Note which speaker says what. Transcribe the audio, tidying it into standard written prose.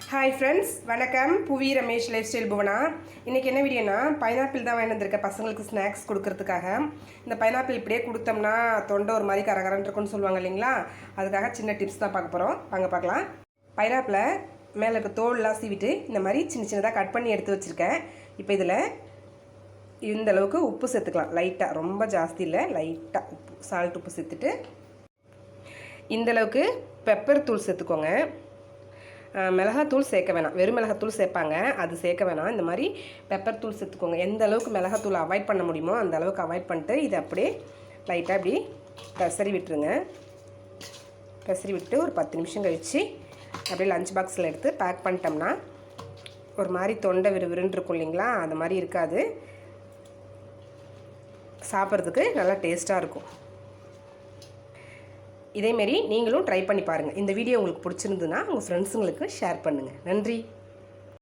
Speaker 1: Hi friends, வணக்கம். புவி Ramesh life style Bhuvana. இன்றைக்கி என்ன வீடியோனா, பைனாப்பிள் தான் வாங்கி வந்திருக்கேன் பசங்களுக்கு ஸ்நாக்ஸ் கொடுக்கறதுக்காக. இந்த பைனாப்பிள் இப்படியே கொடுத்தோம்னா தொண்டை ஒரு மாதிரி கரகரன்னு இருக்குன்னு சொல்லுவாங்க இல்லைங்களா, அதுக்காக சின்ன டிப்ஸ் தான் பார்க்க போகிறோம். வாங்க பார்க்கலாம். பைனாப்பிளை மேலே இருக்க தோல்லாம் சீவிட்டு இந்த மாதிரி சின்ன சின்னதாக கட் பண்ணி எடுத்து வச்சுருக்கேன். இப்போ இதில் இந்த அளவுக்கு உப்பு சேர்த்துக்கலாம். லைட்டாக, ரொம்ப ஜாஸ்தி இல்லை, லைட்டாக உப்பு, சால்ட் உப்பு சேர்த்துட்டு இந்தளவுக்கு பெப்பர் தூள் சேர்த்துக்கோங்க. மிளகாத்தூள் சேர்க்க வேணாம், வெறும் மிளகாத்தூள் சேர்ப்பாங்க, அது சேர்க்க வேணாம். இந்த மாதிரி பெப்பர் தூள் சேர்த்துக்கோங்க. எந்த அளவுக்கு மிளகாத்தூள் அவாய்ட் பண்ண முடியுமோ அந்த அளவுக்கு அவாய்ட் பண்ணிட்டு இதை அப்படியே லைட்டாக இப்படி பெசரி விட்டுருங்க. பெசரி விட்டு ஒரு 10 நிமிஷம் கழித்து அப்படியே லஞ்ச் பாக்ஸில் எடுத்து பேக் பண்ணிட்டோம்னா ஒரு மாதிரி தொண்டை விறுவிறுன்னு இருக்கும் இல்லைங்களா, அது மாதிரி இருக்காது. சாப்பிட்றதுக்கு நல்லா டேஸ்ட்டாக இருக்கும். இதேமாரி நீங்களும் ட்ரை பண்ணி பாருங்கள். இந்த வீடியோ உங்களுக்கு பிடிச்சிருந்துன்னா உங்கள் ஃப்ரெண்ட்ஸுங்களுக்கு ஷேர் பண்ணுங்கள். நன்றி.